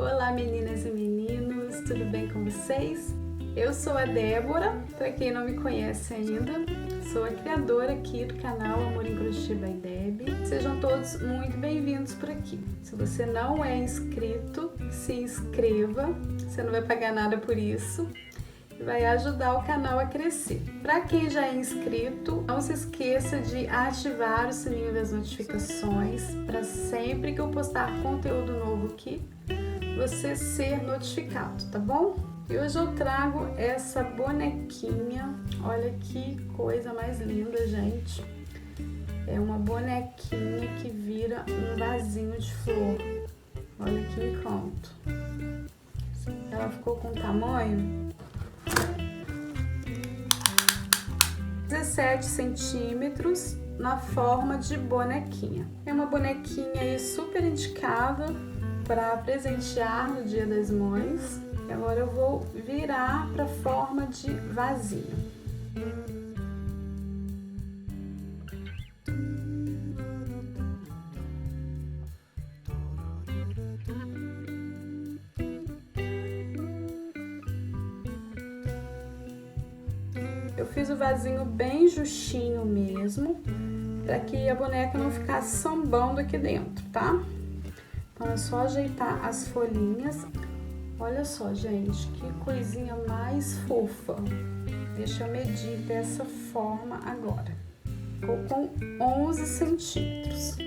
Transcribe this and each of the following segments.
Olá meninas e meninos, tudo bem com vocês? Eu sou a Débora, para quem não me conhece ainda, sou a criadora aqui do canal Amor em Crochê by Deb. Sejam todos muito bem-vindos por aqui. Se você não é inscrito, se inscreva, você não vai pagar nada por isso. Vai ajudar o canal a crescer. Para quem já é inscrito, não se esqueça de ativar o sininho das notificações para sempre que eu postar conteúdo novo aqui, você ser notificado, tá bom? E hoje eu trago essa bonequinha, olha que coisa mais linda, gente. É uma bonequinha que vira um vasinho de flor. Olha que encanto. Ela ficou com tamanho 17 centímetros na forma de bonequinha. É uma bonequinha aí super indicada para presentear no Dia das Mães. E agora eu vou virar para forma de vasinho. Eu fiz o vasinho bem justinho mesmo, para que a boneca não ficasse sambando aqui dentro, tá? Então é só ajeitar as folhinhas. Olha só, gente, que coisinha mais fofa. Deixa eu medir dessa forma agora. Ficou com 11 centímetros.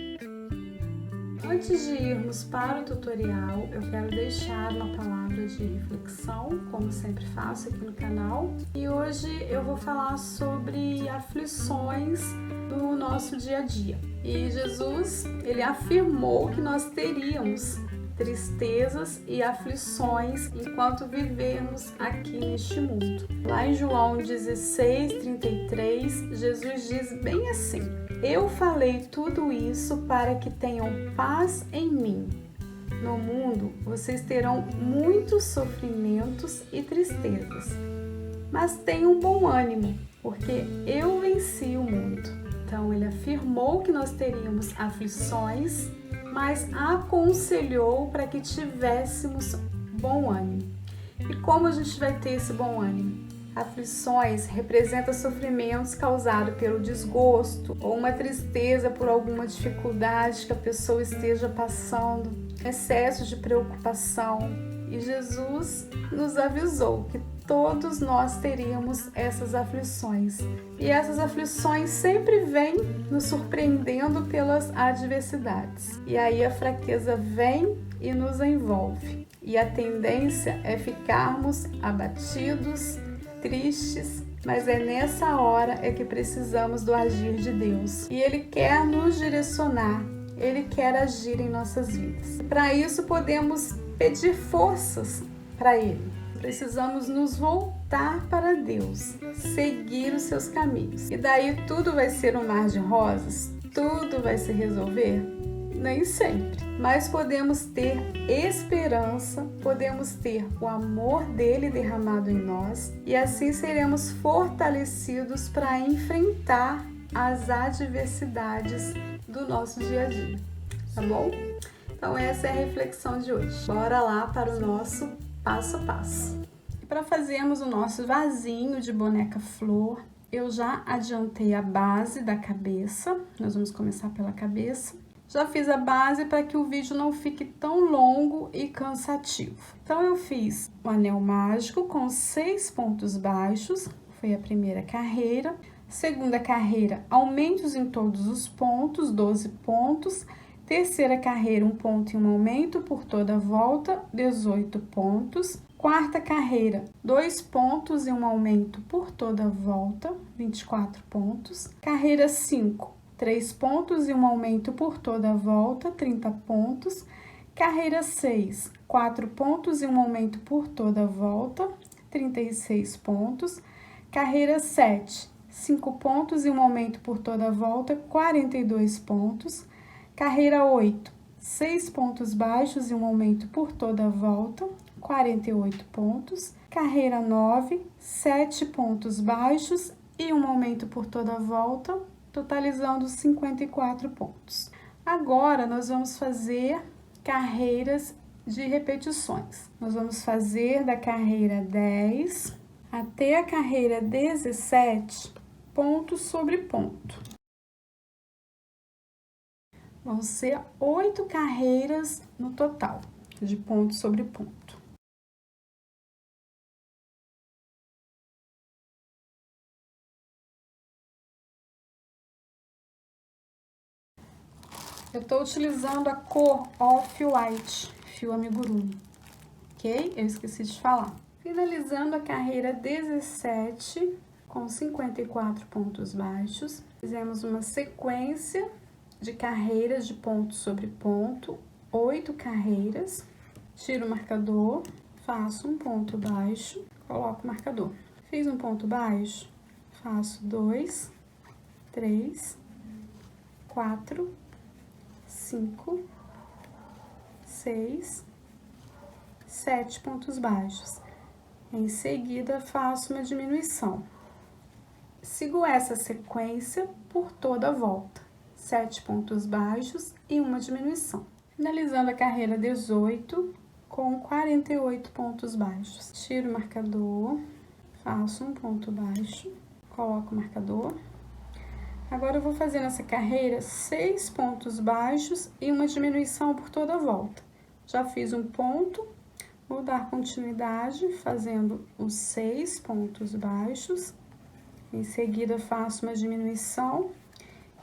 Antes de irmos para o tutorial, eu quero deixar uma palavra de reflexão, como sempre faço aqui no canal. E hoje eu vou falar sobre aflições do nosso dia a dia. E Jesus, ele afirmou que nós teríamos tristezas e aflições enquanto vivermos aqui neste mundo. Lá em João 16:33, Jesus diz bem assim: eu falei tudo isso para que tenham paz em mim. No mundo, vocês terão muitos sofrimentos e tristezas, mas tenham bom ânimo, porque eu venci o mundo. Então, ele afirmou que nós teríamos aflições, mas aconselhou para que tivéssemos bom ânimo. E como a gente vai ter esse bom ânimo? Aflições representam sofrimentos causados pelo desgosto ou uma tristeza por alguma dificuldade que a pessoa esteja passando, excesso de preocupação. E Jesus nos avisou que todos nós teríamos essas aflições. E essas aflições sempre vêm nos surpreendendo pelas adversidades. E aí a fraqueza vem e nos envolve. E a tendência é ficarmos abatidos, tristes, mas é nessa hora é que precisamos do agir de Deus. E Ele quer nos direcionar, Ele quer agir em nossas vidas. Para isso podemos pedir forças para Ele. Precisamos nos voltar para Deus, seguir os seus caminhos. E daí tudo vai ser um mar de rosas? Tudo vai se resolver? Nem sempre. Mas podemos ter esperança, podemos ter o amor dele derramado em nós e assim seremos fortalecidos para enfrentar as adversidades do nosso dia a dia. Tá bom? Então essa é a reflexão de hoje. Bora lá para o nosso passo a passo. E para fazermos o nosso vasinho de boneca flor, eu já adiantei a base da cabeça. Nós vamos começar pela cabeça. Já fiz a base para que o vídeo não fique tão longo e cansativo. Então eu fiz o anel mágico com 6 pontos baixos, foi a primeira carreira. Segunda carreira, aumentos em todos os pontos, 12 pontos. Terceira carreira, 1 ponto e 1 aumento por toda a volta, 18 pontos. Quarta carreira, 2 pontos e 1 aumento por toda a volta, 24 pontos. Carreira 5, 3 pontos e 1 aumento por toda a volta, 30 pontos. Carreira 6, 4 pontos e 1 aumento por toda a volta, 36 pontos. Carreira 7, 5 pontos e 1 aumento por toda a volta, 42 pontos. Carreira 8, 6 pontos baixos e 1 aumento por toda a volta, 48 pontos. Carreira 9, 7 pontos baixos e 1 aumento por toda a volta, totalizando 54 pontos. Agora, nós vamos fazer carreiras de repetições. Nós vamos fazer da carreira 10 até a carreira 17, ponto sobre ponto. Vão ser 8 carreiras no total, de ponto sobre ponto. Eu estou utilizando a cor Off-White, fio amigurumi, ok? Eu esqueci de falar. Finalizando a carreira 17 com 54 pontos baixos, fizemos uma sequência de carreiras de ponto sobre ponto, 8 carreiras, tiro o marcador, faço um ponto baixo, coloco o marcador. Fiz um ponto baixo, faço 2, 3, 4, 5, 6, 7 pontos baixos. Em seguida, faço uma diminuição. Sigo essa sequência por toda a volta. 7 pontos baixos e uma diminuição. Finalizando a carreira 18 com 48 pontos baixos. Tiro o marcador, faço um ponto baixo, coloco o marcador. Agora, eu vou fazer nessa carreira 6 pontos baixos e uma diminuição por toda a volta. Já fiz um ponto, vou dar continuidade fazendo os 6 pontos baixos. Em seguida, faço uma diminuição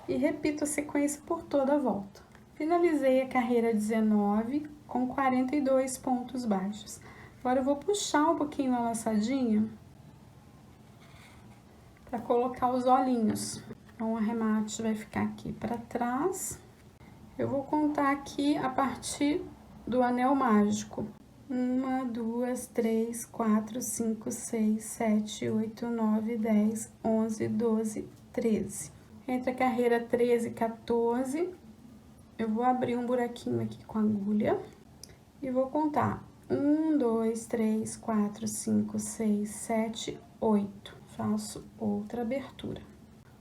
e repito a sequência por toda a volta. Finalizei a carreira 19 com 42 pontos baixos. Agora, eu vou puxar um pouquinho a laçadinha para colocar os olhinhos. Então, o arremate vai ficar aqui para trás. Eu vou contar aqui a partir do anel mágico. 1, 2, 3, 4, 5, 6, 7, 8, 9, 10, 11, 12, 13. Entre a carreira 13 e 14, eu vou abrir um buraquinho aqui com a agulha e vou contar 1, 2, 3, 4, 5, 6, 7, 8. Faço outra abertura.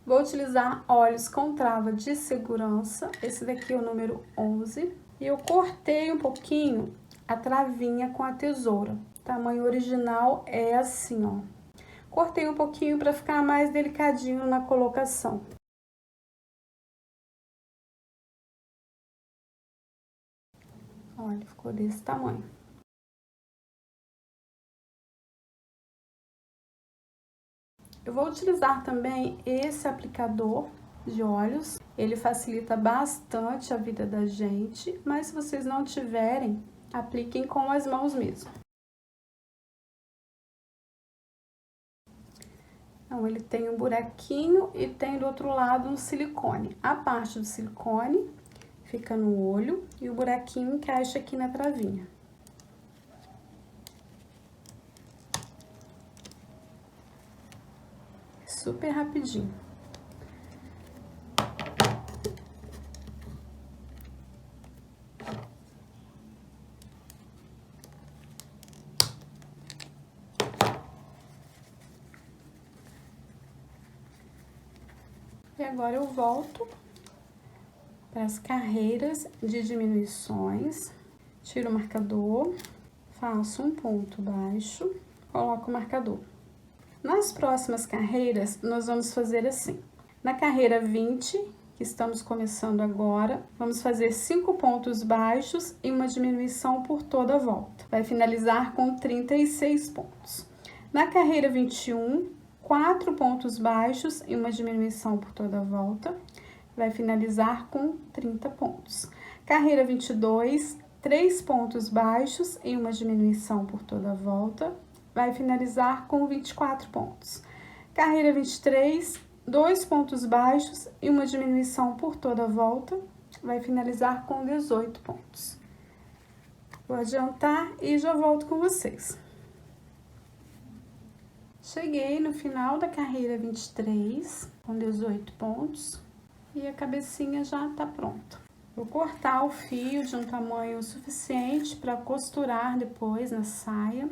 Vou utilizar olhos com trava de segurança, esse daqui é o número 11, e eu cortei um pouquinho a travinha com a tesoura. O tamanho original é assim, ó. Cortei um pouquinho para ficar mais delicadinho na colocação. Olha, ficou desse tamanho. Eu vou utilizar também esse aplicador de olhos. Ele facilita bastante a vida da gente, mas se vocês não tiverem, apliquem com as mãos mesmo. Então, ele tem um buraquinho e tem do outro lado um silicone. A parte do silicone fica no olho e o buraquinho encaixa aqui na travinha. Super rapidinho. E agora eu volto para as carreiras de diminuições, tiro o marcador, faço um ponto baixo, coloco o marcador. Nas próximas carreiras, nós vamos fazer assim. Na carreira 20, que estamos começando agora, vamos fazer 5 pontos baixos e uma diminuição por toda a volta. Vai finalizar com 36 pontos. Na carreira 21, 4 pontos baixos e uma diminuição por toda a volta. Vai finalizar com 30 pontos. Carreira 22, 3 pontos baixos e uma diminuição por toda a volta. Vai finalizar com 24 pontos. Carreira 23, 2 pontos baixos e uma diminuição por toda a volta. Vai finalizar com 18 pontos. Vou adiantar e já volto com vocês. Cheguei no final da carreira 23, com 18 pontos, e a cabecinha já tá pronta. Vou cortar o fio de um tamanho suficiente para costurar depois na saia.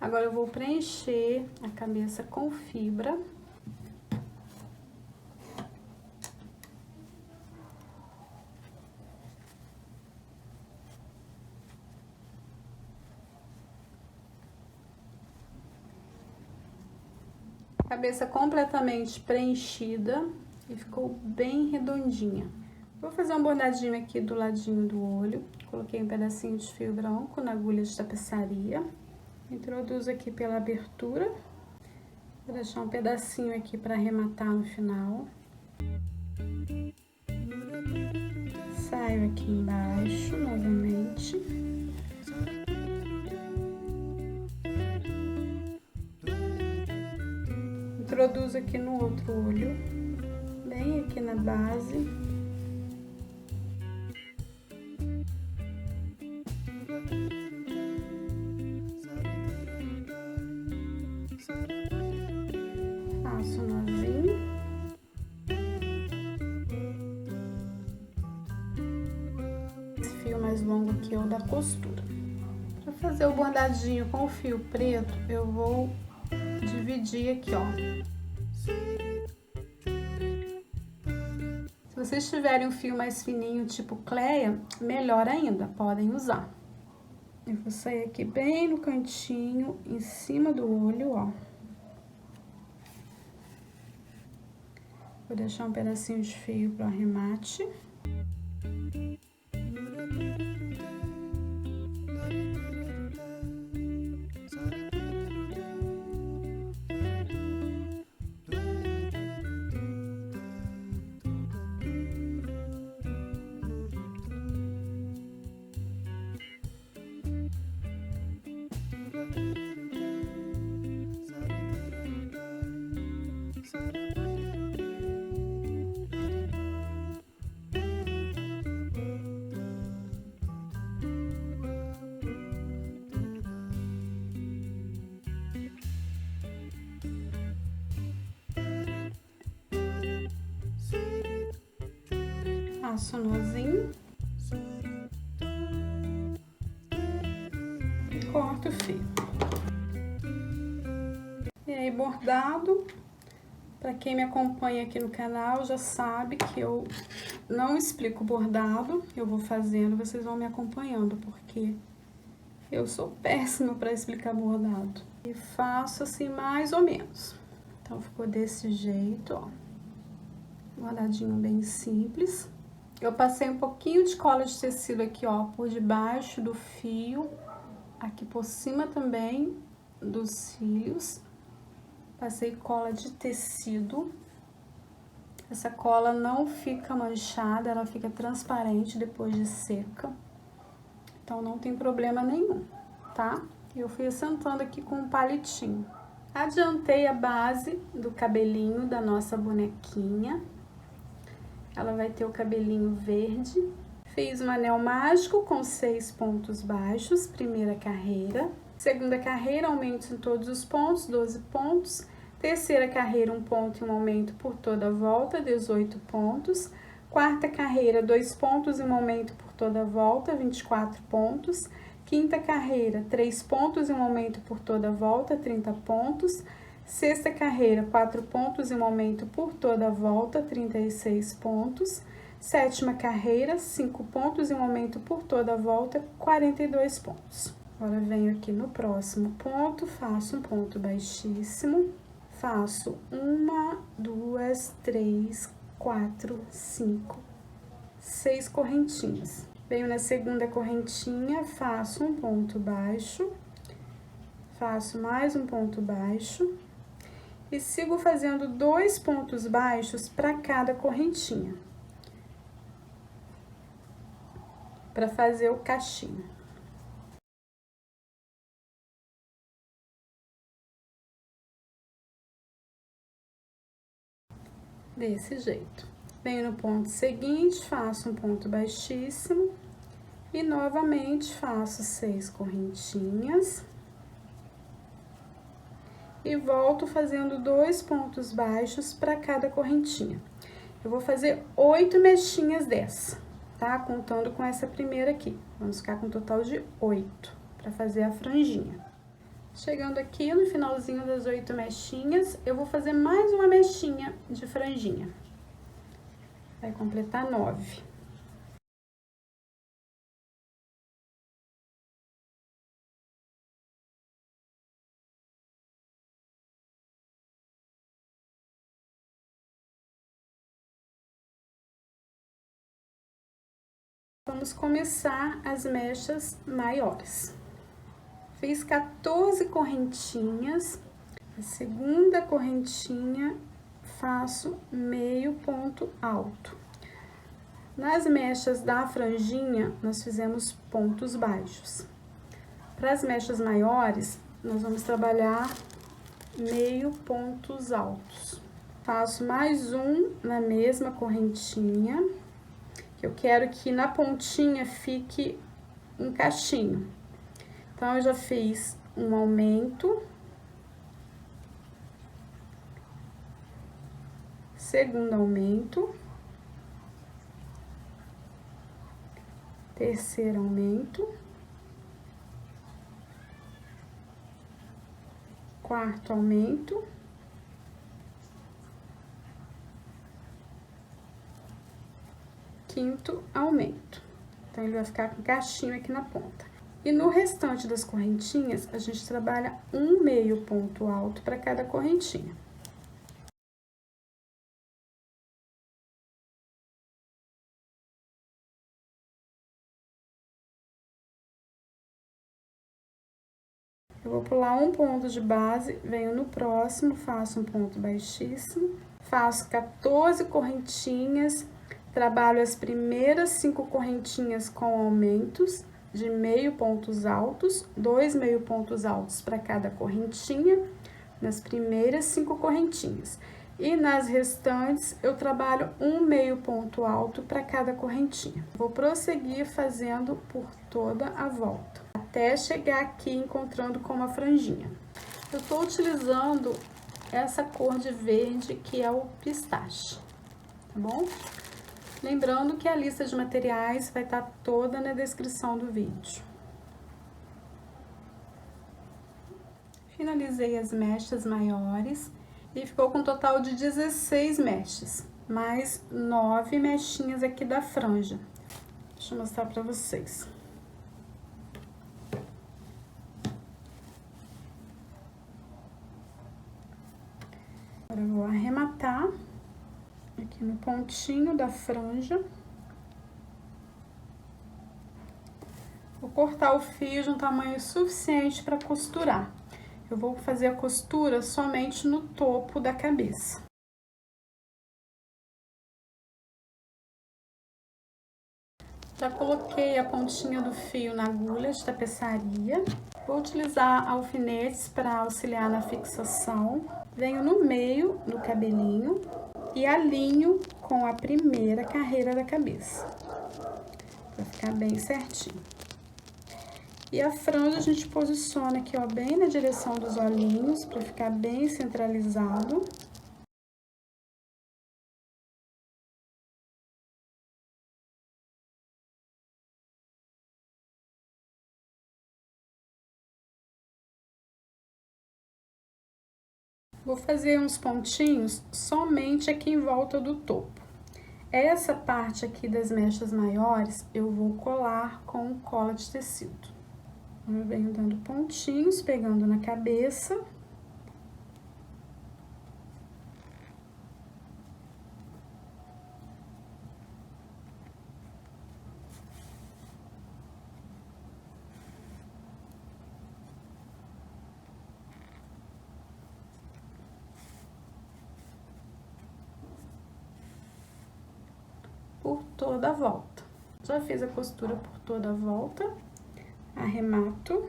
Agora eu vou preencher a cabeça com fibra. Cabeça completamente preenchida e ficou bem redondinha. Vou fazer um bordadinho aqui do ladinho do olho. Coloquei um pedacinho de fio branco na agulha de tapeçaria. Introduzo aqui pela abertura. Vou deixar um pedacinho aqui para arrematar no final. Saio aqui embaixo novamente. Introduzo aqui no outro olho, bem aqui na base. Faço um nozinho. Esse fio mais longo aqui é o da costura. Para fazer o bordadinho com o fio preto, eu vou dividir aqui, ó. Se vocês tiverem um fio mais fininho, tipo Cleia, melhor ainda, podem usar. Eu vou sair aqui bem no cantinho, em cima do olho, ó. Vou deixar um pedacinho de fio para o arremate. Faço um nozinho e corto o fio. E aí, bordado, para quem me acompanha aqui no canal já sabe que eu não explico bordado, eu vou fazendo, vocês vão me acompanhando, porque eu sou péssima para explicar bordado. E faço assim mais ou menos. Então, ficou desse jeito, ó. Bordadinho bem simples. Eu passei um pouquinho de cola de tecido aqui, ó, por debaixo do fio, aqui por cima também dos cílios. Passei cola de tecido. Essa cola não fica manchada, ela fica transparente depois de seca. Então, não tem problema nenhum, tá? Eu fui assentando aqui com um palitinho. Adiantei a base do cabelinho da nossa bonequinha. Ela vai ter o cabelinho verde. Fiz um anel mágico com 6 pontos baixos, primeira carreira. Segunda carreira, aumento em todos os pontos, 12 pontos. Terceira carreira, 1 ponto e um aumento por toda a volta, 18 pontos. Quarta carreira, 2 pontos e um aumento por toda a volta, 24 pontos. Quinta carreira, 3 pontos e um aumento por toda a volta, 30 pontos. Sexta carreira, 4 pontos e um aumento por toda a volta, 36 pontos. Sétima carreira, 5 pontos e um aumento por toda a volta, 42 pontos. Agora, venho aqui no próximo ponto, faço um ponto baixíssimo. Faço 1, 2, 3, 4, 5, 6 correntinhas. Venho na segunda correntinha, faço um ponto baixo. Faço mais um ponto baixo. E sigo fazendo 2 pontos baixos para cada correntinha, para fazer o cachinho. Desse jeito. Venho no ponto seguinte, faço um ponto baixíssimo e novamente faço 6 correntinhas. E volto fazendo 2 pontos baixos para cada correntinha. Eu vou fazer 8 mechinhas dessa, tá? Contando com essa primeira aqui. Vamos ficar com um total de 8 para fazer a franjinha. Chegando aqui no finalzinho das 8 mechinhas, eu vou fazer mais uma mechinha de franjinha. Vai completar 9. Vamos começar as mechas maiores. Fiz 14 correntinhas, a segunda correntinha faço meio ponto alto. Nas mechas da franjinha, nós fizemos pontos baixos. Para as mechas maiores, nós vamos trabalhar meio pontos altos. Faço mais um na mesma correntinha, que eu quero que na pontinha fique um cachinho. Então, eu já fiz um aumento, segundo aumento, terceiro aumento, quarto aumento, quinto aumento. Então, ele vai ficar com cachinho aqui na ponta. E no restante das correntinhas, a gente trabalha um meio ponto alto para cada correntinha. Eu vou pular um ponto de base, venho no próximo, faço um ponto baixíssimo, faço 14 correntinhas, trabalho as primeiras 5 correntinhas com aumentos de meio pontos altos, 2 meio pontos altos para cada correntinha, nas primeiras 5 correntinhas. E nas restantes, eu trabalho um meio ponto alto para cada correntinha. Vou prosseguir fazendo por toda a volta, até chegar aqui encontrando com uma franjinha. Eu tô utilizando essa cor de verde, que é o pistache, tá bom? Lembrando que a lista de materiais vai estar toda na descrição do vídeo. Finalizei as mechas maiores e ficou com um total de 16 mechas, mais 9 mechinhas aqui da franja. Deixa eu mostrar pra vocês. Agora eu vou arrematar aqui no pontinho da franja. Vou cortar o fio de um tamanho suficiente para costurar. Eu vou fazer a costura somente no topo da cabeça. Já coloquei a pontinha do fio na agulha de tapeçaria. Vou utilizar alfinetes para auxiliar na fixação. Venho no meio do cabelinho e alinho com a primeira carreira da cabeça, para ficar bem certinho. E a franja a gente posiciona aqui, ó, bem na direção dos olhinhos, para ficar bem centralizado. Vou fazer uns pontinhos somente aqui em volta do topo. Essa parte aqui das mechas maiores, eu vou colar com cola de tecido. Eu venho dando pontinhos, pegando na cabeça. Por toda a volta. Já fiz a costura por toda a volta, arremato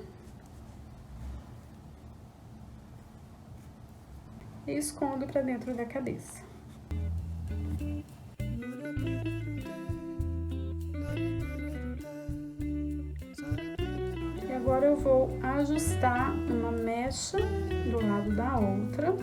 e escondo para dentro da cabeça. E agora eu vou ajustar uma mecha do lado da outra.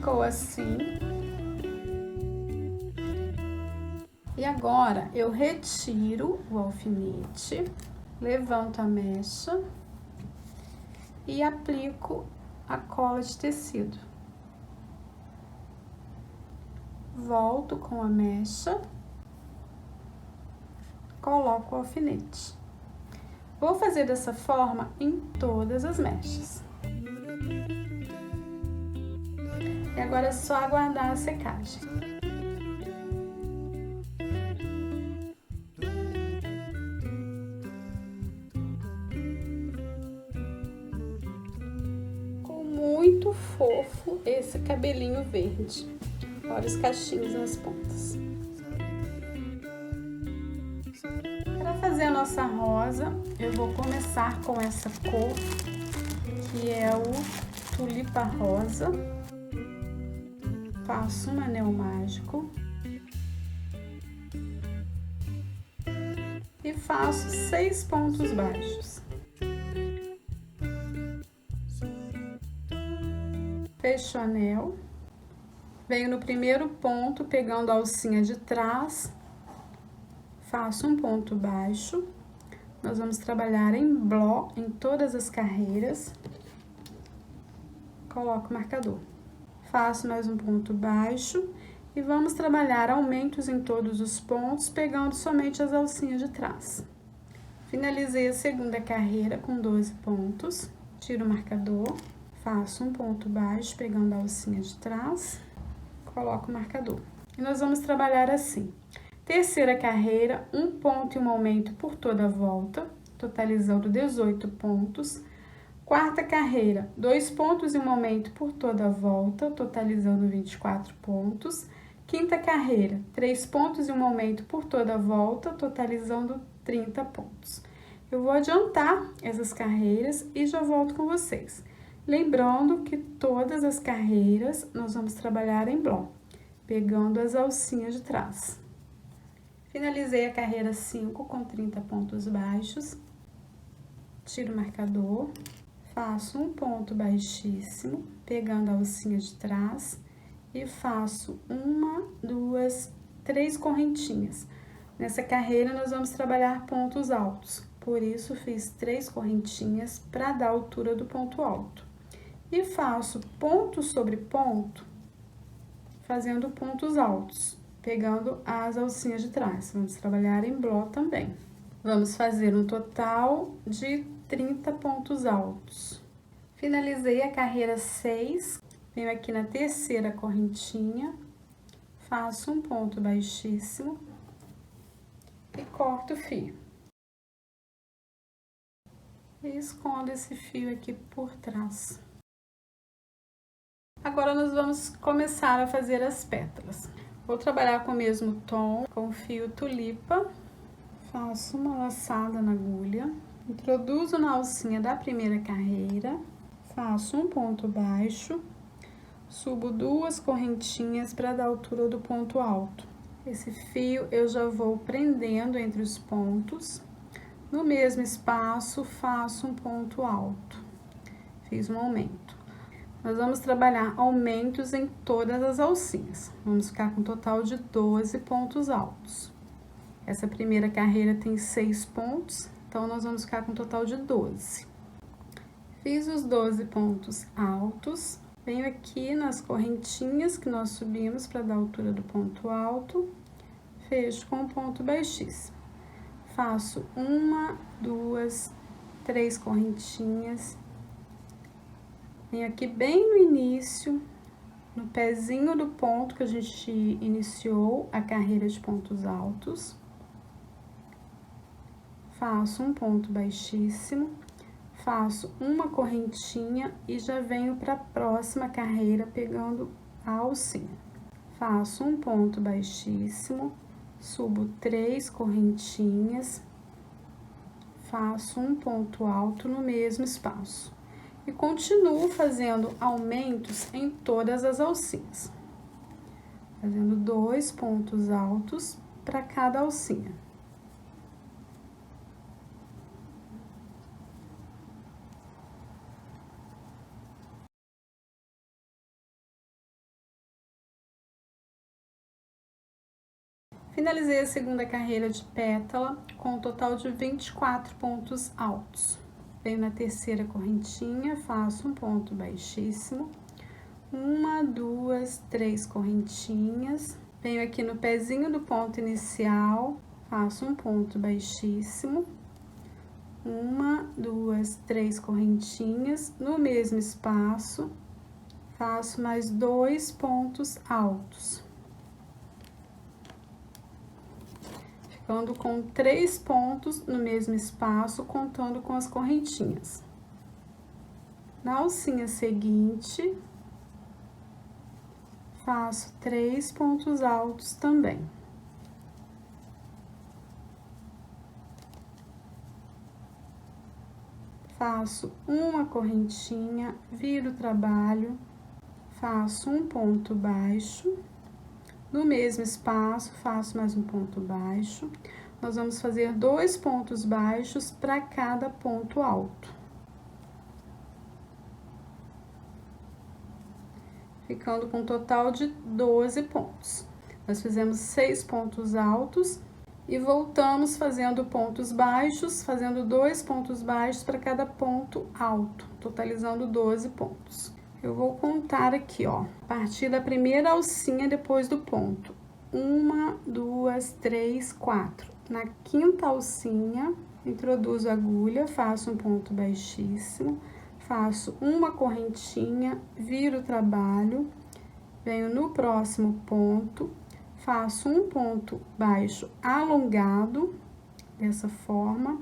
Ficou assim. E agora, eu retiro o alfinete, levanto a mecha e aplico a cola de tecido. Volto com a mecha, coloco o alfinete. Vou fazer dessa forma em todas as mechas. E agora é só aguardar a secagem. Ficou muito fofo esse cabelinho verde. Olha os cachinhos nas pontas. Para fazer a nossa rosa, eu vou começar com essa cor, que é o tulipa rosa. Faço um anel mágico e faço 6 pontos baixos. Fecho o anel, venho no primeiro ponto, pegando a alcinha de trás, faço um ponto baixo. Nós vamos trabalhar em bló em todas as carreiras. Coloco o marcador. Faço mais um ponto baixo e vamos trabalhar aumentos em todos os pontos, pegando somente as alcinhas de trás. Finalizei a segunda carreira com 12 pontos, tiro o marcador, faço um ponto baixo, pegando a alcinha de trás, coloco o marcador. E nós vamos trabalhar assim. Terceira carreira, um ponto e um aumento por toda a volta, totalizando 18 pontos. Quarta carreira, 2 pontos e um aumento por toda a volta, totalizando 24 pontos. Quinta carreira, 3 pontos e um aumento por toda a volta, totalizando 30 pontos. Eu vou adiantar essas carreiras e já volto com vocês. Lembrando que todas as carreiras nós vamos trabalhar em bló, pegando as alcinhas de trás. Finalizei a carreira 5 com 30 pontos baixos, tiro o marcador. Faço um ponto baixíssimo, pegando a alcinha de trás e faço 1, 2, 3 correntinhas. Nessa carreira, nós vamos trabalhar pontos altos, por isso fiz 3 correntinhas para dar a altura do ponto alto. E faço ponto sobre ponto, fazendo pontos altos, pegando as alcinhas de trás. Vamos trabalhar em bló também. Vamos fazer um total de 30 pontos altos. Finalizei a carreira 6, venho aqui na terceira correntinha, faço um ponto baixíssimo e corto o fio. E escondo esse fio aqui por trás. Agora, nós vamos começar a fazer as pétalas. Vou trabalhar com o mesmo tom, com o fio tulipa. Faço uma laçada na agulha, introduzo na alcinha da primeira carreira, faço um ponto baixo, subo 2 correntinhas para dar a altura do ponto alto. Esse fio eu já vou prendendo entre os pontos. No mesmo espaço, faço um ponto alto. Fiz um aumento. Nós vamos trabalhar aumentos em todas as alcinhas. Vamos ficar com um total de 12 pontos altos. Essa primeira carreira tem 6 pontos, então nós vamos ficar com um total de 12. Fiz os 12 pontos altos, venho aqui nas correntinhas que nós subimos para dar a altura do ponto alto, fecho com um ponto baixíssimo. Faço 1, 2, 3 correntinhas, venho aqui bem no início, no pezinho do ponto que a gente iniciou a carreira de pontos altos. Faço um ponto baixíssimo, faço uma correntinha e já venho para a próxima carreira pegando a alcinha. Faço um ponto baixíssimo, subo 3 correntinhas, faço um ponto alto no mesmo espaço. E continuo fazendo aumentos em todas as alcinhas, fazendo 2 pontos altos para cada alcinha. Finalizei a segunda carreira de pétala com um total de 24 pontos altos. Venho na terceira correntinha, faço um ponto baixíssimo, 1, 2, 3 correntinhas, venho aqui no pezinho do ponto inicial, faço um ponto baixíssimo, 1, 2, 3 correntinhas, no mesmo espaço, faço mais 2 pontos altos. Ficando com 3 pontos no mesmo espaço, contando com as correntinhas. Na alcinha seguinte, faço 3 pontos altos também. Faço uma correntinha, viro o trabalho, faço um ponto baixo. No mesmo espaço, faço mais um ponto baixo. Nós vamos fazer 2 pontos baixos para cada ponto alto. Ficando com um total de 12 pontos. Nós fizemos 6 pontos altos e voltamos fazendo pontos baixos, fazendo 2 pontos baixos para cada ponto alto, totalizando 12 pontos. Eu vou contar aqui, ó, a partir da primeira alcinha depois do ponto. 1, 2, 3, 4. Na quinta alcinha, introduzo a agulha, faço um ponto baixíssimo, faço uma correntinha, viro o trabalho, venho no próximo ponto, faço um ponto baixo alongado, dessa forma,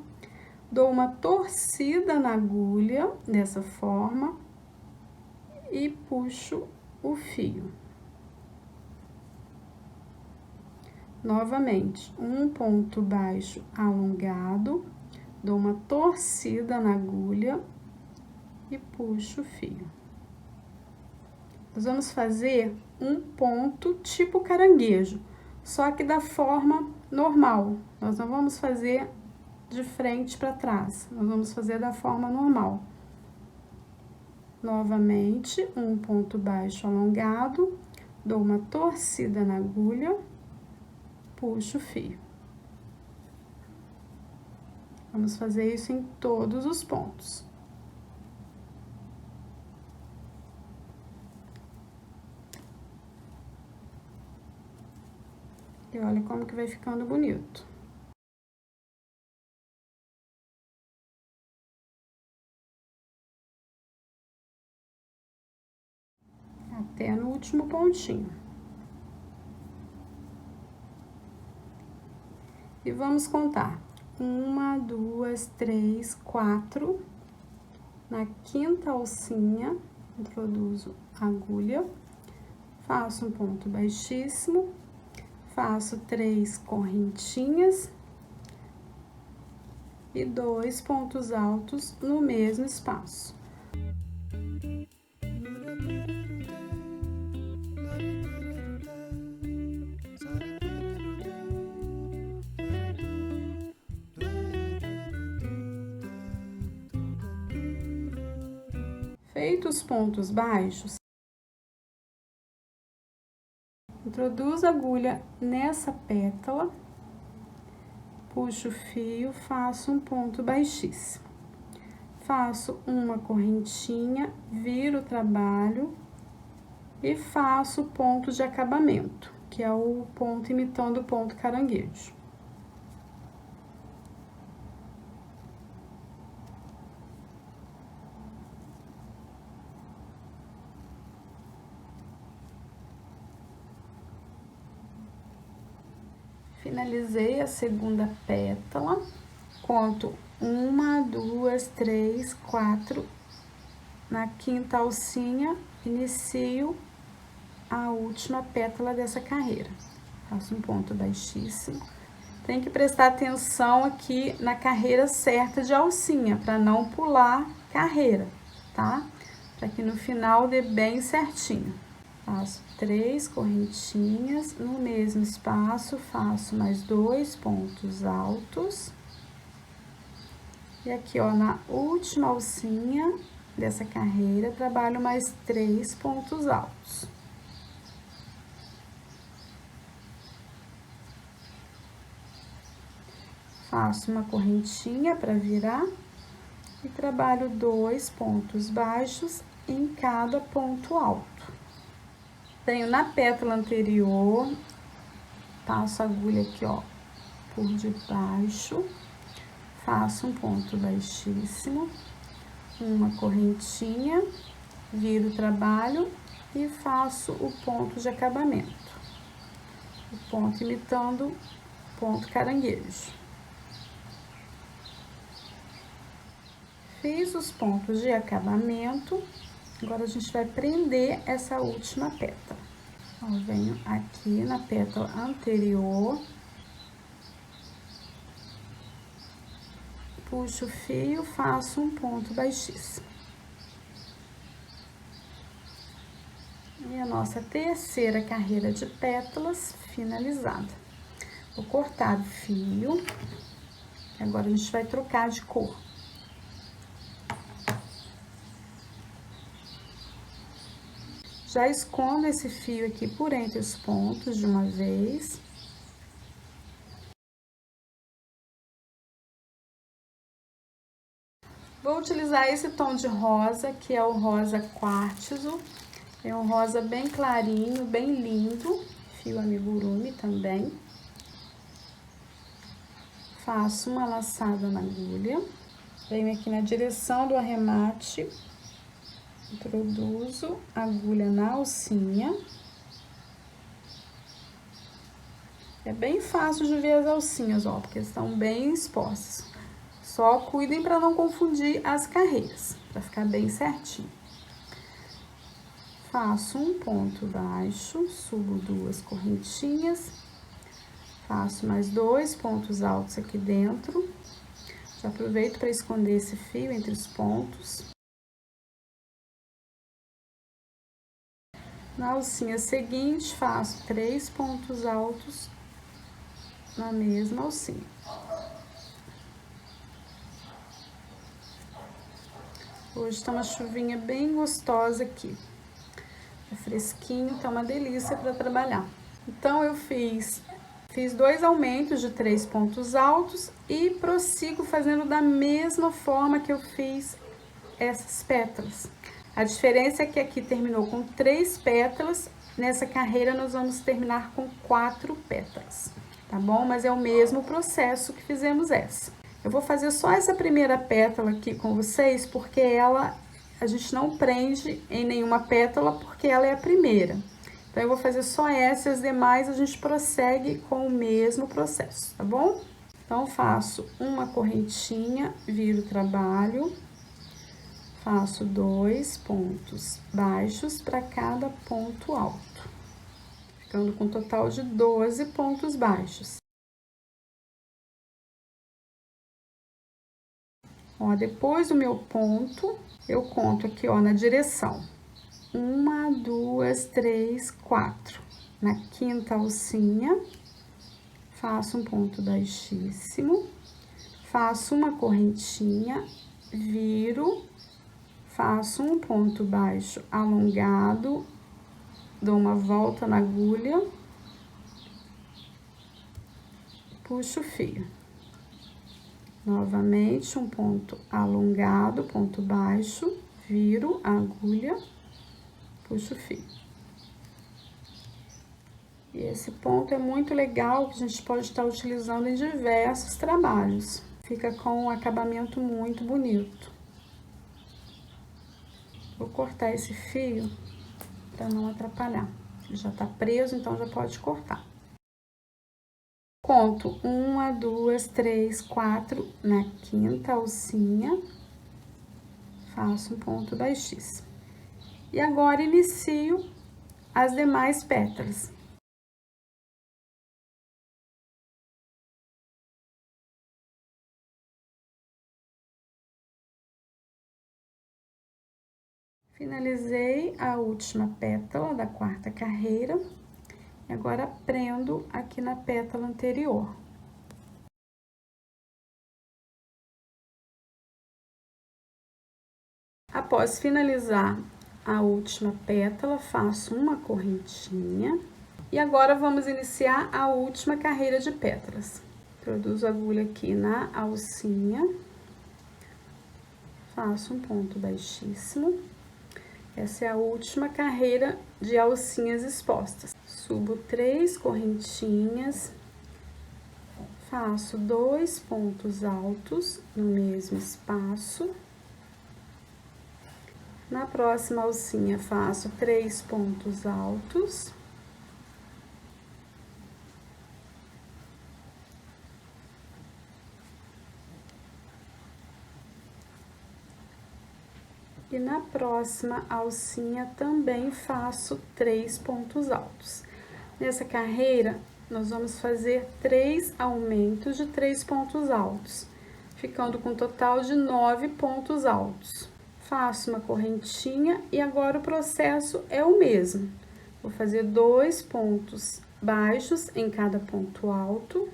dou uma torcida na agulha, dessa forma, e puxo o fio. Novamente, um ponto baixo alongado, dou uma torcida na agulha e puxo o fio. Nós vamos fazer um ponto tipo caranguejo, só que da forma normal. Nós não vamos fazer de frente para trás, nós vamos fazer da forma normal. Novamente, um ponto baixo alongado, dou uma torcida na agulha, puxo o fio. Vamos fazer isso em todos os pontos. E olha como que vai ficando bonito. Até no último pontinho. E vamos contar. 1, 2, 3, 4. Na quinta alcinha, introduzo a agulha, faço um ponto baixíssimo, faço 3 correntinhas e 2 pontos altos no mesmo espaço. Feitos os pontos baixos, introduzo a agulha nessa pétala, puxo o fio, faço um ponto baixíssimo. Faço uma correntinha, viro o trabalho e faço o ponto de acabamento, que é o ponto imitando o ponto caranguejo. Finalizei a segunda pétala, conto 1, 2, 3, 4. Na quinta alcinha, inicio a última pétala dessa carreira. Faço um ponto baixíssimo. Tem que prestar atenção aqui na carreira certa de alcinha, para não pular carreira, tá? Para que no final dê bem certinho. Faço 3 correntinhas, no mesmo espaço, faço mais 2 pontos altos. E aqui, ó, na última alcinha dessa carreira, trabalho mais 3 pontos altos. faço uma correntinha para virar e trabalho 2 pontos baixos em cada ponto alto. Venho na pétala anterior, passo a agulha aqui, ó, por debaixo, faço um ponto baixíssimo, uma correntinha, viro o trabalho e faço o ponto de acabamento. O ponto imitando ponto caranguejo. Fiz os pontos de acabamento, agora a gente vai prender essa última pétala. Então, venho aqui na pétala anterior, puxo o fio, faço um ponto baixíssimo. E a nossa terceira carreira de pétalas finalizada. Vou cortar o fio, agora a gente vai trocar de cor. Já escondo esse fio aqui por entre os pontos de uma vez. Vou utilizar esse tom de rosa, que é o rosa quartzo. É um rosa bem clarinho, bem lindo. Fio amigurumi também. Faço uma laçada na agulha. Venho aqui na direção do arremate. Introduzo a agulha na alcinha. É bem fácil de ver as alcinhas, ó, porque estão bem expostas. Só cuidem para não confundir as carreiras, para ficar bem certinho. Faço um ponto baixo, subo 2 correntinhas, faço mais 2 pontos altos aqui dentro. Já aproveito para esconder esse fio entre os pontos. Na alcinha seguinte, faço 3 pontos altos na mesma alcinha. Hoje tá uma chuvinha bem gostosa aqui. É fresquinho, tá uma delícia para trabalhar. Então, eu fiz 2 aumentos de 3 pontos altos e prossigo fazendo da mesma forma que eu fiz essas pétalas. A diferença é que aqui terminou com 3 pétalas, nessa carreira nós vamos terminar com 4 pétalas, tá bom? Mas é o mesmo processo que fizemos essa. Eu vou fazer só essa primeira pétala aqui com vocês, porque a gente não prende em nenhuma pétala, porque ela é a primeira. Então, eu vou fazer só essa e as demais a gente prossegue com o mesmo processo, tá bom? Então, faço uma correntinha, viro o trabalho. Faço 2 pontos baixos para cada ponto alto, ficando com um total de 12 pontos baixos. Ó, depois do meu ponto, eu conto aqui, ó, na direção. 1, 2, 3, 4. Na quinta alcinha, faço um ponto baixíssimo, faço uma correntinha, viro, faço um ponto baixo alongado, dou uma volta na agulha, puxo o fio. Novamente, um ponto alongado, ponto baixo, viro a agulha, puxo o fio. E esse ponto é muito legal, que a gente pode estar utilizando em diversos trabalhos. Fica com um acabamento muito bonito. Vou cortar esse fio para não atrapalhar. Ele já tá preso, então já pode cortar. Conto 1, 2, 3, 4 na quinta alcinha. Faço um ponto baixíssimo. E agora inicio as demais pétalas. Finalizei a última pétala da quarta carreira. E agora prendo aqui na pétala anterior. Após finalizar a última pétala, faço uma correntinha. E agora vamos iniciar a última carreira de pétalas. Introduzo a agulha aqui na alcinha, faço um ponto baixíssimo. Essa é a última carreira de alcinhas expostas. Subo 3 correntinhas, faço 2 pontos altos no mesmo espaço. Na próxima alcinha, faço 3 pontos altos. E na próxima alcinha também faço 3 pontos altos. Nessa carreira, nós vamos fazer 3 aumentos de 3 pontos altos, ficando com um total de 9 pontos altos. Faço uma correntinha e agora o processo é o mesmo. Vou fazer 2 pontos baixos em cada ponto alto.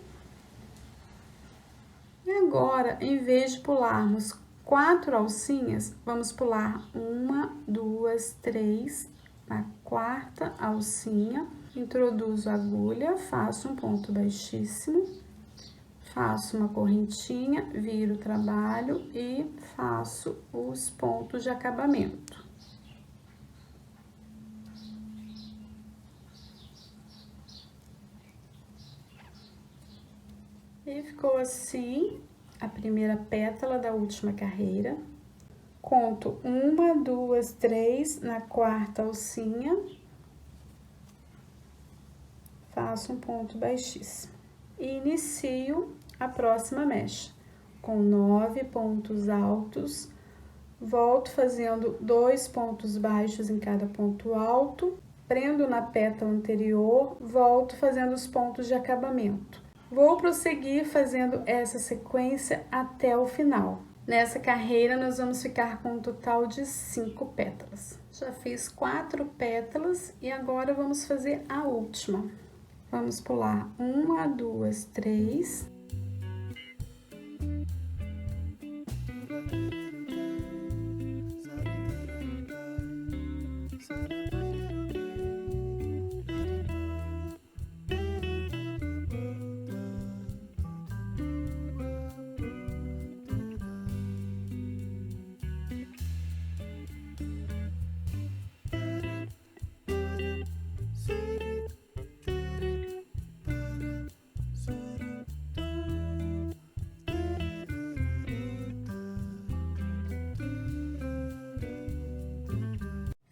E agora, em vez de pularmos 4 alcinhas, vamos pular 1, 2, 3, na 4ª alcinha, introduzo a agulha, faço um ponto baixíssimo, faço uma correntinha, viro o trabalho e faço os pontos de acabamento. E ficou assim a primeira pétala da última carreira. Conto 1, 2, 3 na 4ª alcinha, faço um ponto baixíssimo e inicio a próxima mecha com 9 pontos altos. Volto fazendo 2 pontos baixos em cada ponto alto, prendo na pétala anterior, volto fazendo os pontos de acabamento. Vou prosseguir fazendo essa sequência até o final. Nessa carreira, nós vamos ficar com um total de 5 pétalas. Já fiz 4 pétalas e agora vamos fazer a última. Vamos pular 1, 2, 3.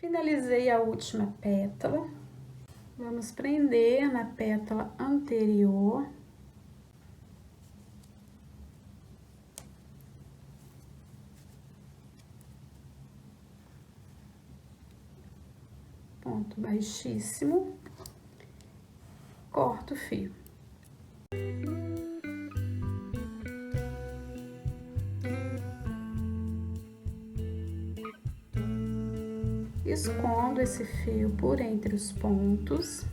Finalizei a última pétala, vamos prender na pétala anterior. Ponto baixíssimo, corto o fio. Escondo esse fio por entre os pontos.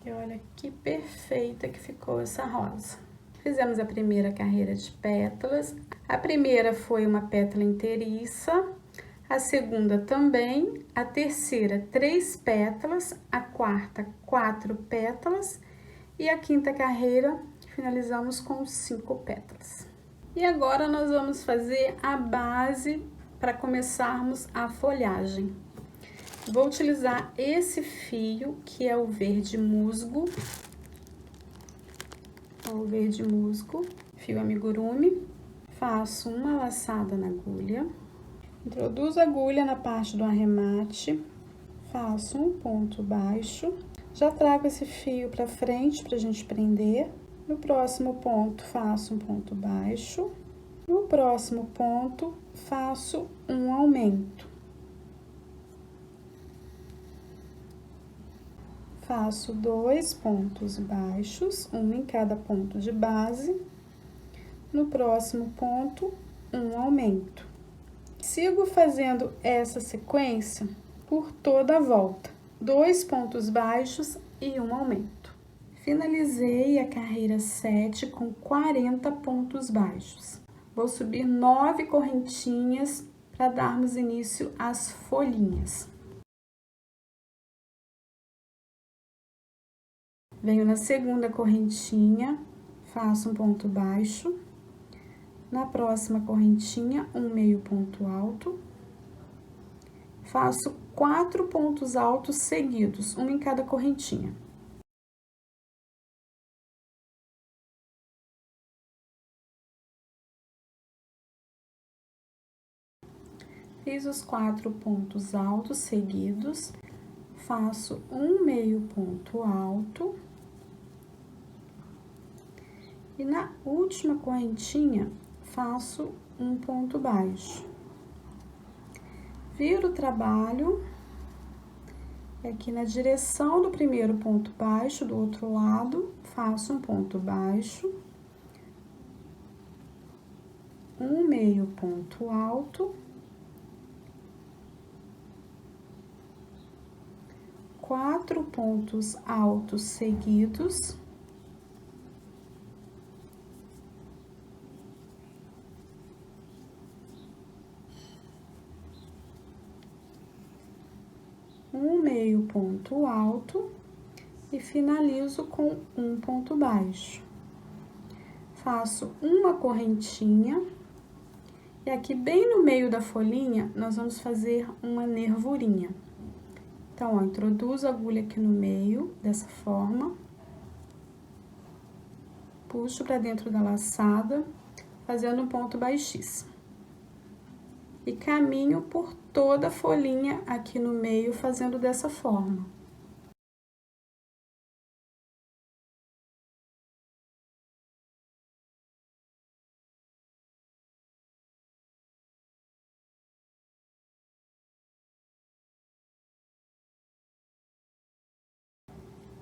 E olha que perfeita que ficou essa rosa. Fizemos a primeira carreira de pétalas. A primeira foi uma pétala inteiriça. A segunda também, a terceira 3 pétalas, a 4ª 4 pétalas e a 5ª carreira finalizamos com 5 pétalas. E agora nós vamos fazer a base para começarmos a folhagem. Vou utilizar esse fio que é o verde musgo, fio amigurumi, faço uma laçada na agulha. Introduzo a agulha na parte do arremate, faço um ponto baixo, já trago esse fio para frente pra gente prender. No próximo ponto, faço um ponto baixo. No próximo ponto, faço um aumento. Faço 2 pontos baixos, um em cada ponto de base. No próximo ponto, um aumento. Sigo fazendo essa sequência por toda a volta, 2 pontos baixos e um aumento. Finalizei a carreira 7 com 40 pontos baixos. Vou subir 9 correntinhas para darmos início às folhinhas. Venho na segunda correntinha, faço um ponto baixo. Na próxima correntinha, um meio ponto alto. Faço 4 pontos altos seguidos, um em cada correntinha. Fiz os 4 pontos altos seguidos, faço um meio ponto alto. E na última correntinha, faço um ponto baixo. Viro o trabalho, aqui na direção do primeiro ponto baixo, do outro lado, faço um ponto baixo, um meio ponto alto, 4 pontos altos seguidos, um meio ponto alto e finalizo com um ponto baixo. Faço uma correntinha e aqui bem no meio da folhinha nós vamos fazer uma nervurinha. Então, ó, introduzo a agulha aqui no meio, dessa forma. Puxo pra dentro da laçada, fazendo um ponto baixíssimo. E caminho por toda a folhinha aqui no meio, fazendo dessa forma.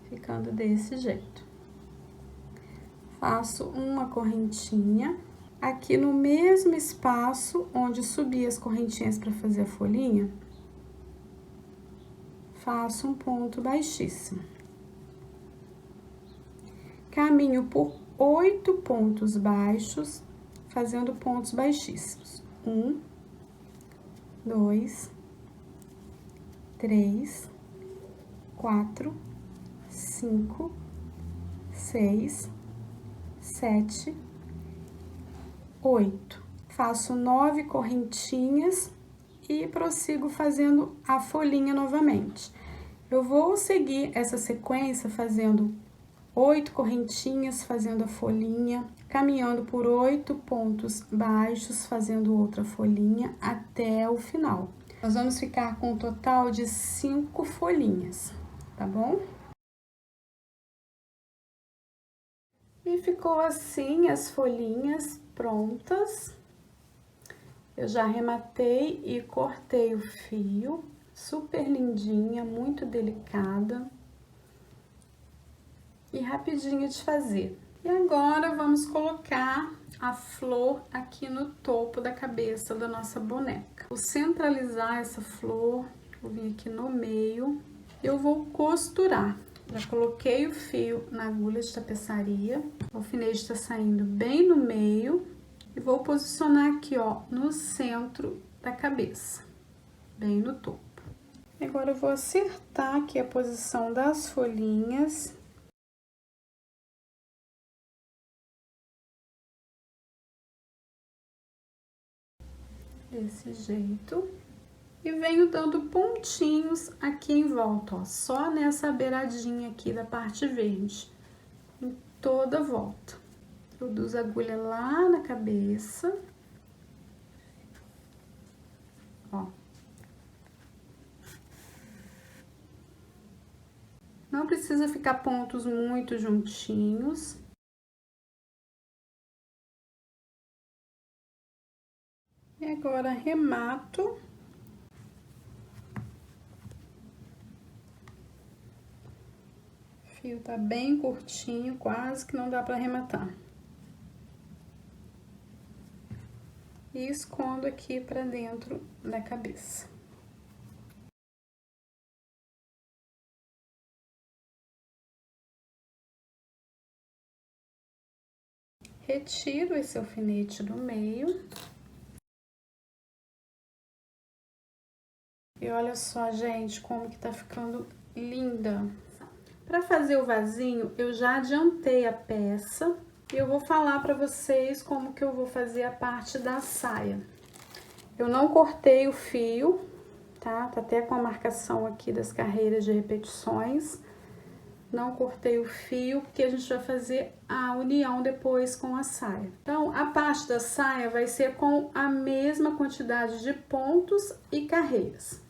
Ficando desse jeito. Faço uma correntinha. Aqui no mesmo espaço onde subi as correntinhas para fazer a folhinha, faço um ponto baixíssimo. Caminho por 8 pontos baixos, fazendo pontos baixíssimos. 1, 2, 3, 4, 5, 6, 7, 8. Faço 9 correntinhas e prossigo fazendo a folhinha novamente. Eu vou seguir essa sequência fazendo 8 correntinhas, fazendo a folhinha, caminhando por 8 pontos baixos, fazendo outra folhinha até o final. Nós vamos ficar com um total de 5 folhinhas, tá bom? E ficou assim as folhinhas prontas. Eu já arrematei e cortei o fio, super lindinha, muito delicada e rapidinha de fazer. E agora vamos colocar a flor aqui no topo da cabeça da nossa boneca. Vou centralizar essa flor, vou vir aqui no meio, eu vou costurar. Já coloquei o fio na agulha de tapeçaria, o alfinete está saindo bem no meio e vou posicionar aqui, ó, no centro da cabeça, bem no topo. Agora eu vou acertar aqui a posição das folhinhas. Desse jeito. E venho dando pontinhos aqui em volta, ó, só nessa beiradinha aqui da parte verde, em toda a volta. Introduzo a agulha lá na cabeça, ó. Não precisa ficar pontos muito juntinhos. E agora arremato. O fio tá bem curtinho, quase que não dá para arrematar. E escondo aqui para dentro da cabeça. Retiro esse alfinete do meio. E olha só, gente, como que tá ficando linda. Para fazer o vasinho, eu já adiantei a peça e eu vou falar para vocês como que eu vou fazer a parte da saia. Eu não cortei o fio, tá? Tá até com a marcação aqui das carreiras de repetições. Não cortei o fio, porque a gente vai fazer a união depois com a saia. Então, a parte da saia vai ser com a mesma quantidade de pontos e carreiras.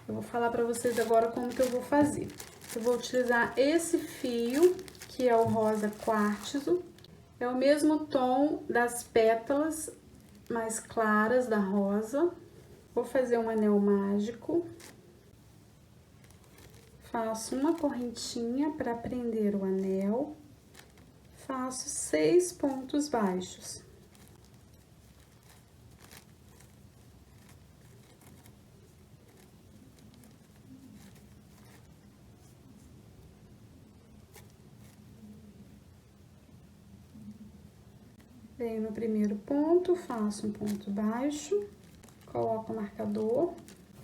Eu vou falar para vocês agora como que eu vou fazer. Eu vou utilizar esse fio, que é o rosa quartzo. É o mesmo tom das pétalas mais claras da rosa. Vou fazer um anel mágico. Faço uma correntinha para prender o anel. Faço 6 pontos baixos. Venho no primeiro ponto, faço um ponto baixo, coloco o marcador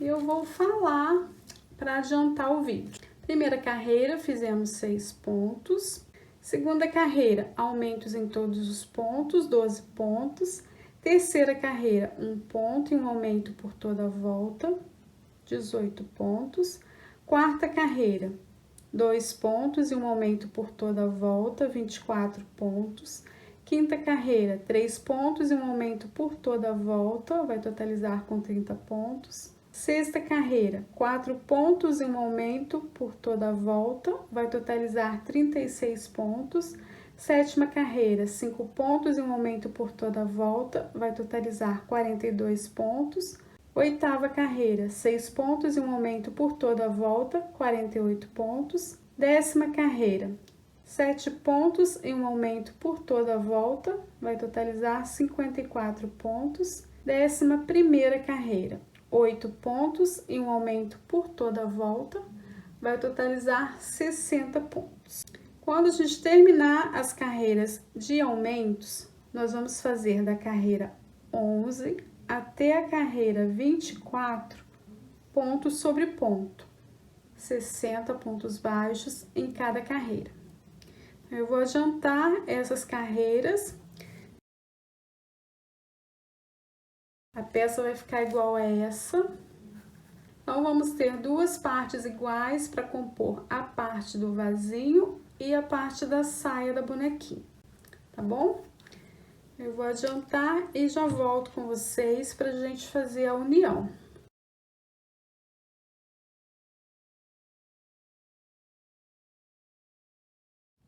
e eu vou falar para adiantar o vídeo. Primeira carreira, fizemos 6 pontos. Segunda carreira, aumentos em todos os pontos, 12 pontos. Terceira carreira, 1 ponto e um aumento por toda a volta, 18 pontos. Quarta carreira, 2 pontos e um aumento por toda a volta, 24 pontos. Quinta carreira, 3 pontos e um aumento por toda a volta, vai totalizar com 30 pontos. Sexta carreira, 4 pontos e um aumento por toda a volta, vai totalizar 36 pontos. Sétima carreira, 5 pontos e um aumento por toda a volta, vai totalizar 42 pontos. Oitava carreira, 6 pontos e um aumento por toda a volta, 48 pontos. Décima carreira, 7 pontos e um aumento por toda a volta, vai totalizar 54 pontos. Décima primeira carreira, 8 pontos e um aumento por toda a volta, vai totalizar 60 pontos. Quando a gente terminar as carreiras de aumentos, nós vamos fazer da carreira 11 até a carreira 24 ponto sobre ponto, 60 pontos baixos em cada carreira. Eu vou adiantar essas carreiras. A peça vai ficar igual a essa. Então, vamos ter duas partes iguais para compor a parte do vasinho e a parte da saia da bonequinha, tá bom? Eu vou adiantar e já volto com vocês pra gente fazer a união.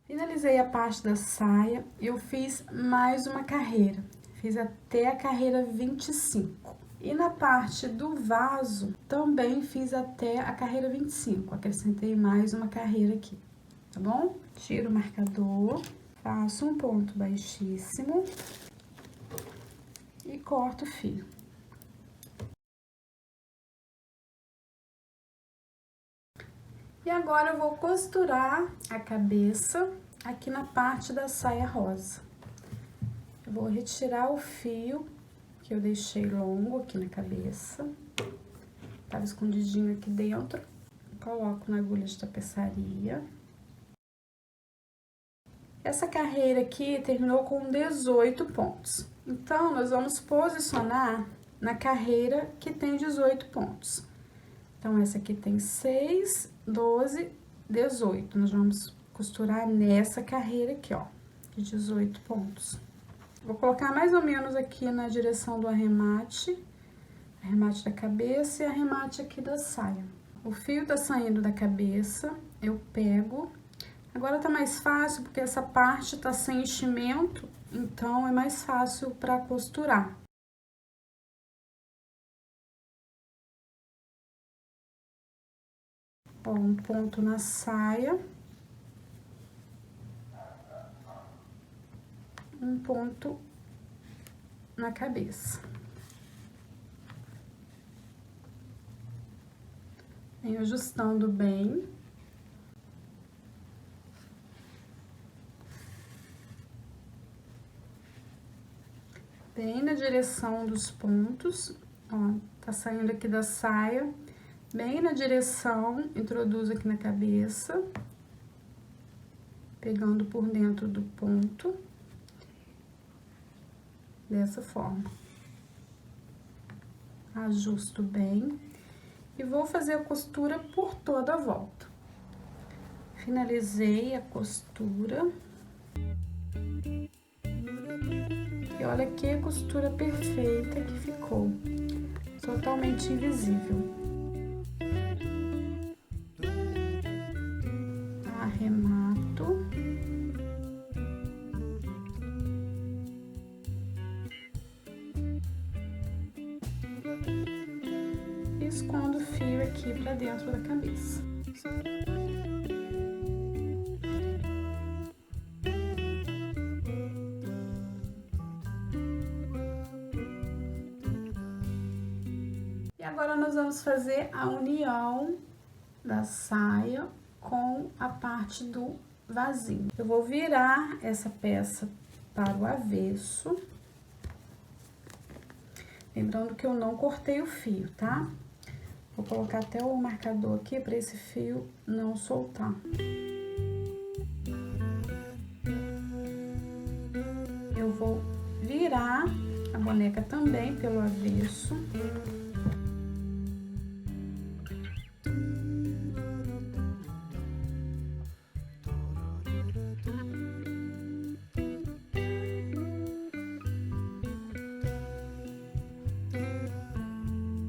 Finalizei a parte da saia, eu fiz mais uma carreira, fiz até a carreira 25. E na parte do vaso, também fiz até a carreira 25, acrescentei mais uma carreira aqui, tá bom? Tiro o marcador, faço um ponto baixíssimo e corto o fio. E agora eu vou costurar a cabeça aqui na parte da saia rosa. Eu vou retirar o fio que eu deixei longo aqui na cabeça. Tava escondidinho aqui dentro. Coloco na agulha de tapeçaria. Essa carreira aqui terminou com 18 pontos. Então, nós vamos posicionar na carreira que tem 18 pontos. Então, essa aqui tem 6, 12, 18. Nós vamos costurar nessa carreira aqui, ó, de 18 pontos. Vou colocar mais ou menos aqui na direção do arremate da cabeça e arremate aqui da saia. O fio tá saindo da cabeça, eu pego. Agora tá mais fácil porque essa parte tá sem enchimento, então é mais fácil para costurar. Ó, um ponto na saia. Um ponto na cabeça. Venho ajustando bem. bem na direção dos pontos, ó, tá saindo aqui da saia, bem na direção, introduzo aqui na cabeça, pegando por dentro do ponto, dessa forma. Ajusto bem e vou fazer a costura por toda a volta. Finalizei a costura. E olha que costura perfeita que ficou, totalmente invisível. Arremato. E escondo o fio aqui pra dentro da cabeça. E agora nós vamos fazer a união da saia com a parte do vasinho. Eu vou virar essa peça para o avesso. Lembrando que eu não cortei o fio, tá? Vou colocar até o marcador aqui para esse fio não soltar. Eu vou virar a boneca também pelo avesso.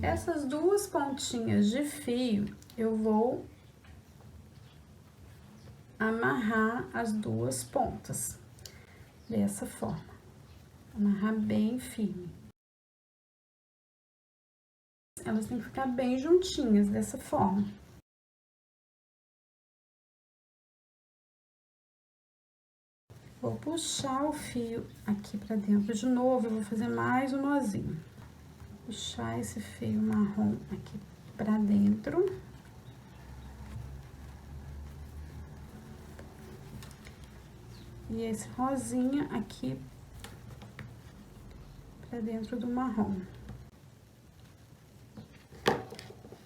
Essas duas pontinhas de fio, eu vou amarrar as duas pontas, dessa forma. Amarrar bem firme. Elas têm que ficar bem juntinhas, dessa forma. Vou puxar o fio aqui pra dentro de novo, eu vou fazer mais um nozinho. Puxar esse fio marrom aqui pra dentro. E esse rosinha aqui pra dentro do marrom.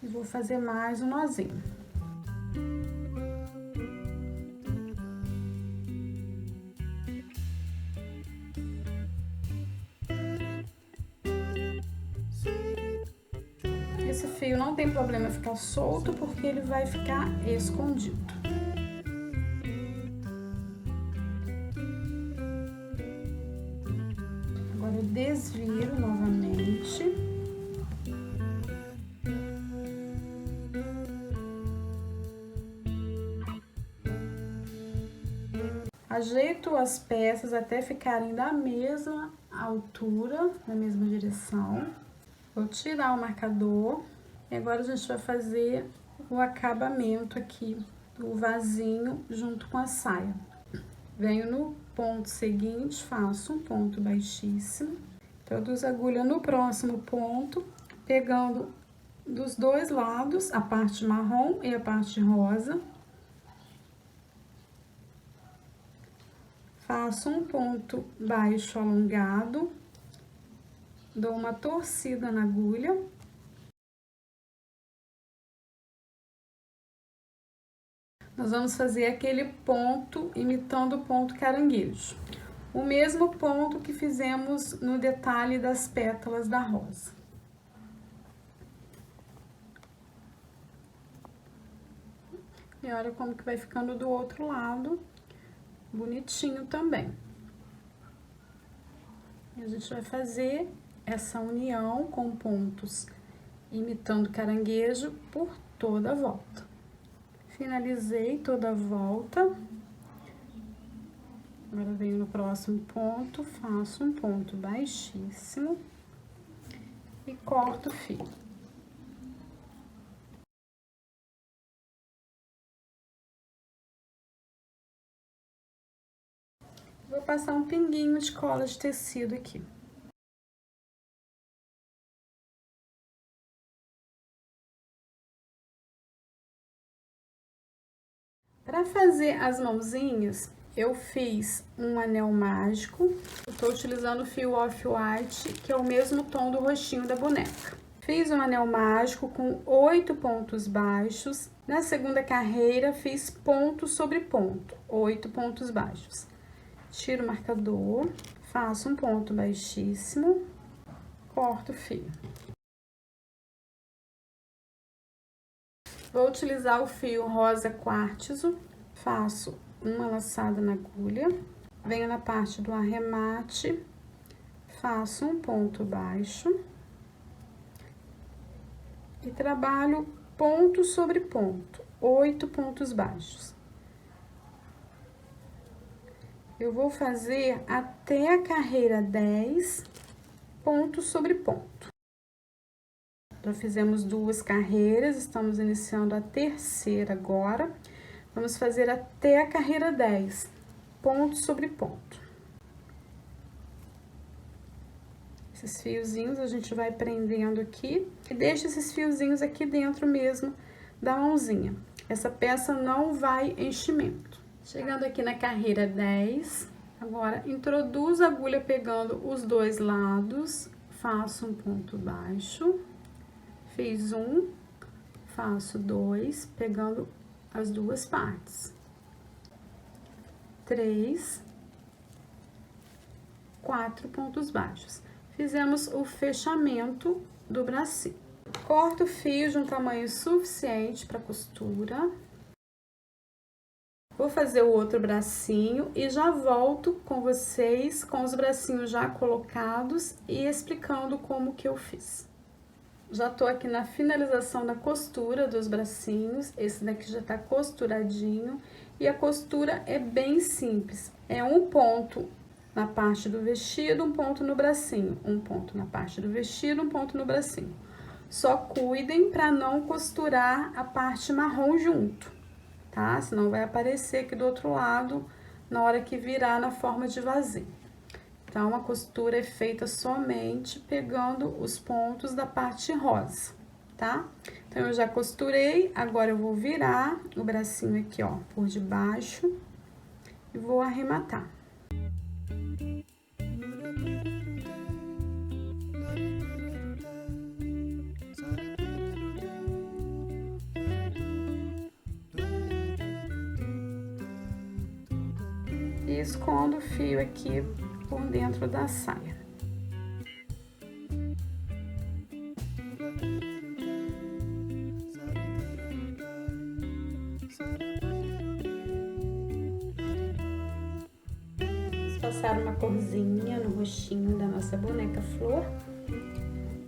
E vou fazer mais um nozinho. Esse fio não tem problema ficar solto, porque ele vai ficar escondido. Agora eu desviro novamente. Ajeito as peças até ficarem da mesma altura, na mesma direção. Vou tirar o marcador e agora a gente vai fazer o acabamento aqui do vasinho junto com a saia. Venho no ponto seguinte, faço um ponto baixíssimo, introduzo a agulha no próximo ponto, pegando dos dois lados, a parte marrom e a parte rosa. Faço um ponto baixo alongado, dou uma torcida na agulha. Nós vamos fazer aquele ponto imitando o ponto caranguejo. O mesmo ponto que fizemos no detalhe das pétalas da rosa. E olha como que vai ficando do outro lado, bonitinho também. E a gente vai fazer essa união com pontos imitando caranguejo por toda a volta. Finalizei toda a volta. Agora venho no próximo ponto, faço um ponto baixíssimo e corto o fio. Vou passar um pinguinho de cola de tecido aqui. Para fazer as mãozinhas, eu fiz um anel mágico. Eu tô utilizando o fio Off-White, que é o mesmo tom do rostinho da boneca. Fiz um anel mágico com 8 pontos baixos. Na segunda carreira, fiz ponto sobre ponto, 8 pontos baixos. Tiro o marcador, faço um ponto baixíssimo, corto o fio. Vou utilizar o fio rosa quartzo, faço uma laçada na agulha, venho na parte do arremate, faço um ponto baixo e trabalho ponto sobre ponto, 8 pontos baixos. Eu vou fazer até a carreira 10, ponto sobre ponto. Já fizemos 2 carreiras, estamos iniciando a terceira agora. Vamos fazer até a carreira 10, ponto sobre ponto. Esses fiozinhos a gente vai prendendo aqui e deixa esses fiozinhos aqui dentro mesmo da mãozinha. Essa peça não vai enchimento. Chegando aqui na carreira 10, agora introduzo a agulha pegando os 2 lados, faço um ponto baixo, fiz um, faço 2, pegando as 2 partes. 3, 4 pontos baixos. Fizemos o fechamento do bracinho. Corto o fio de um tamanho suficiente para costura. Vou fazer o outro bracinho e já volto com vocês com os bracinhos já colocados e explicando como que eu fiz. Já tô aqui na finalização da costura dos bracinhos, esse daqui já tá costuradinho e a costura é bem simples. É um ponto na parte do vestido, um ponto no bracinho, um ponto na parte do vestido, um ponto no bracinho. Só cuidem para não costurar a parte marrom junto, tá? Senão vai aparecer aqui do outro lado na hora que virar na forma de vazio. Então, a costura é feita somente pegando os pontos da parte rosa, tá? Então, eu já costurei, agora eu vou virar o bracinho aqui, ó, por debaixo e vou arrematar. E escondo o fio aqui por dentro da saia. Vamos passar uma corzinha no rostinho da nossa boneca flor.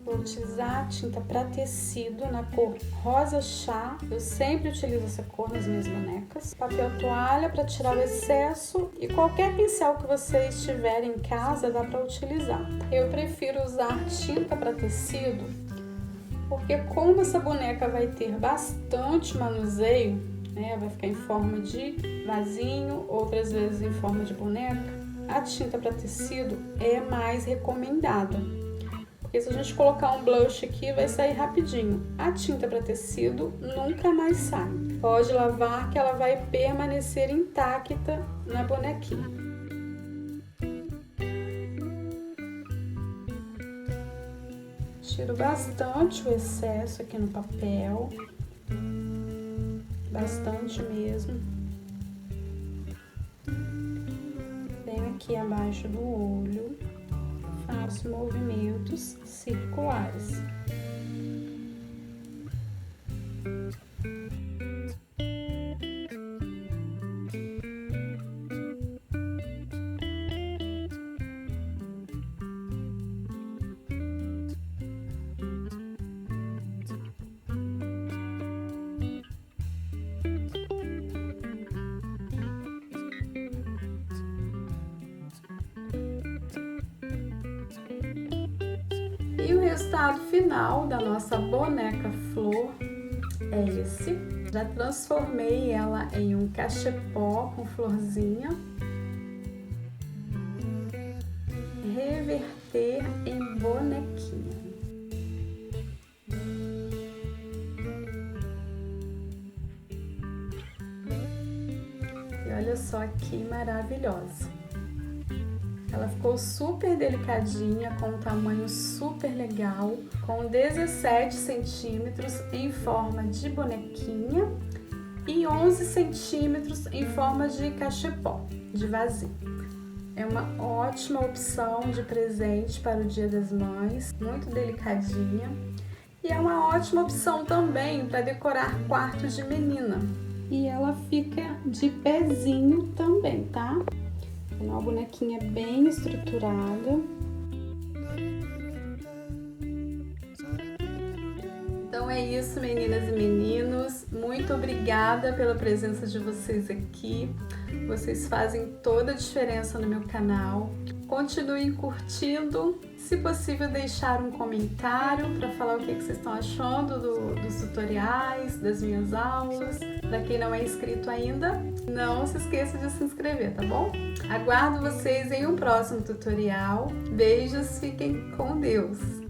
Vou utilizar a tinta para tecido na cor rosa chá. Eu sempre utilizo essa cor nas minhas bonecas. Papel toalha para tirar o excesso e qualquer pincel que vocês tiverem em casa dá para utilizar. Eu prefiro usar tinta para tecido porque como essa boneca vai ter bastante manuseio, né, vai ficar em forma de vasinho, outras vezes em forma de boneca, a tinta para tecido é mais recomendada. Porque se a gente colocar um blush aqui, vai sair rapidinho. A tinta para tecido nunca mais sai. Pode lavar que ela vai permanecer intacta na bonequinha. Tiro bastante o excesso aqui no papel. Bastante mesmo. Venho aqui abaixo do olho. Faço movimentos circulares. E o resultado final da nossa boneca flor é esse. Já transformei ela em um cachepó com florzinha. Reverter em bonequinha. Eu olha só que maravilhosa. Ela ficou super delicadinha, com um tamanho super legal, com 17 centímetros em forma de bonequinha e 11 centímetros em forma de cachepó, de vasinho. É uma ótima opção de presente para o Dia das Mães, muito delicadinha. E é uma ótima opção também para decorar quartos de menina. E ela fica de pezinho também, tá? É uma bonequinha bem estruturada. Então é isso, meninas e meninos. Muito obrigada pela presença de vocês aqui. Vocês fazem toda a diferença no meu canal. Continuem curtindo. Se possível, deixar um comentário para falar o que vocês estão achando dos tutoriais, das minhas aulas. Para quem não é inscrito ainda, não se esqueça de se inscrever, tá bom? Aguardo vocês em um próximo tutorial. Beijos, fiquem com Deus!